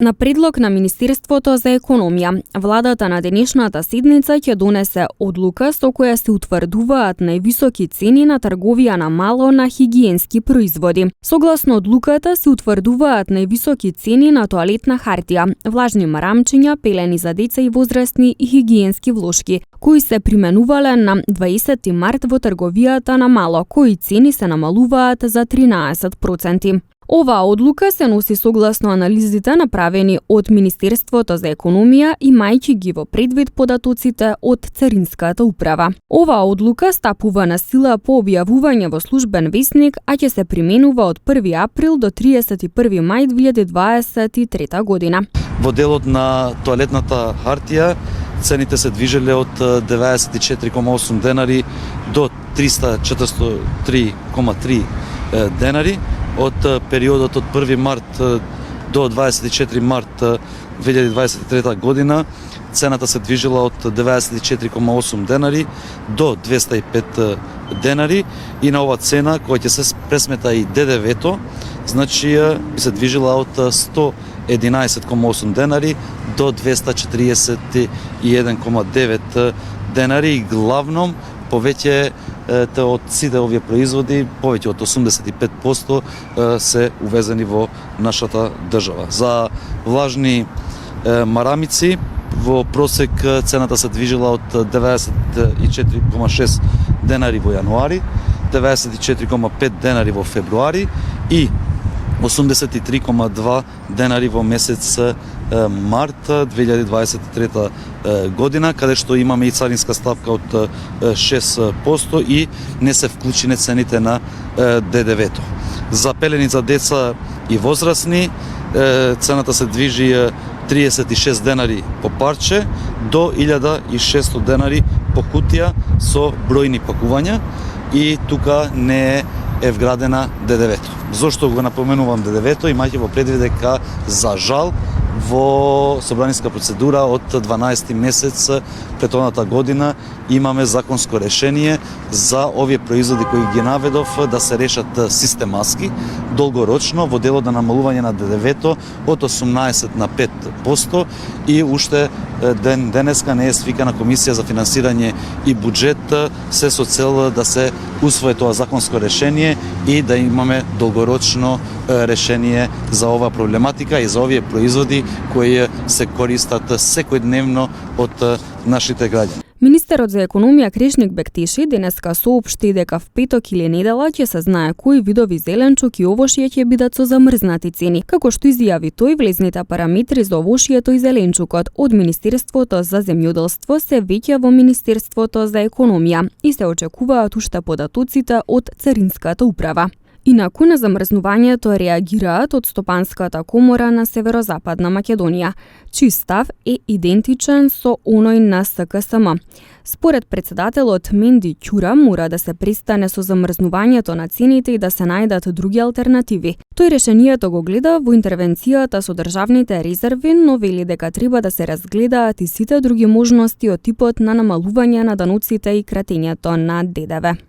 На предлог на Министерството за економија, владата на денешната седница ќе донесе одлука со која се утврдуваат највисоки цени на трговија на мало на хигиенски производи. Согласно одлуката се утврдуваат највисоки цени на тоалетна хартија, влажни марамчиња, пелени за деца и возрастни и хигиенски влошки, кои се применувале на 20 март во трговијата на мало, кои цени се намалуваат за 13%. Оваа одлука се носи согласно анализите направени од Министерството за економија и мајќи ги во предвид податоците од Царинската управа. Оваа одлука стапува на сила по објавување во службен весник, а ќе се применува од 1 април до 31 мај 2023 година. Во делот на тоалетната хартија цените се движеле од 94,8 денари до 343,3 денари. Од периодот од 1 март до 24 март 2023 година цената се движила од 94,8 денари до 205 денари и на оваа цена која ќе се пресмета и ДДВ-то, значи се движила од 111,8 денари до 241,9 денари и главном повеќе од сите овие производи, повеќе од 85% се увезени во нашата држава. За влажни марамици во просек цената се движила од 94,6 денари во јануари, 94,5 денари во февруари и 83,2 денари во месец март 2023 година, каде што имаме и царинска ставка од 6% и не се вклучени цените на ДДВ-то. За пелени за деца и возрастни цената се движи 36 денари по парче до 1600 денари по кутија со бројни пакувања и тука не е вградена ДДВ-то. Зошто го напоменувам ДДВ-то? Имајќи во предвид дека за жал во собраниска процедура од 12 месец претходната година имаме законско решение за овие производи кои ги наведов да се решат систематски, долгорочно во делот на намалување на ДДВ-то од 18 на 5% и уште денеска не е свикана комисија за финансирање и буџет се со цел да се усвои тоа законско решение и да имаме долгорочно решение за оваа проблематика и за овие производи кои се користат секојдневно од нашите граѓани. Министерот за економија Крешник Бектиши денеска соопшти дека в петок или недела ќе се знае кои видови зеленчук и овошје ќе бидат со замрзнати цени, како што изјави тој, влезните параметри за овошјето и зеленчукот од Министерството за земјоделство се веќе во Министерството за економија и се очекуваат уште податоците од Царинската управа. Инаку на замрзнувањето реагираат од Стопанската комора на Северозападна Македонија, чиј став е идентичен со оној на СКСМ. Според председателот Менди Ќура мора да се престане со замрзнувањето на цените и да се најдат други алтернативи. Тој решението го гледа во интервенцијата со државните резерви, но вели дека треба да се разгледаат и сите други можности од типот на намалување на даноците и кратењето на ДДВ.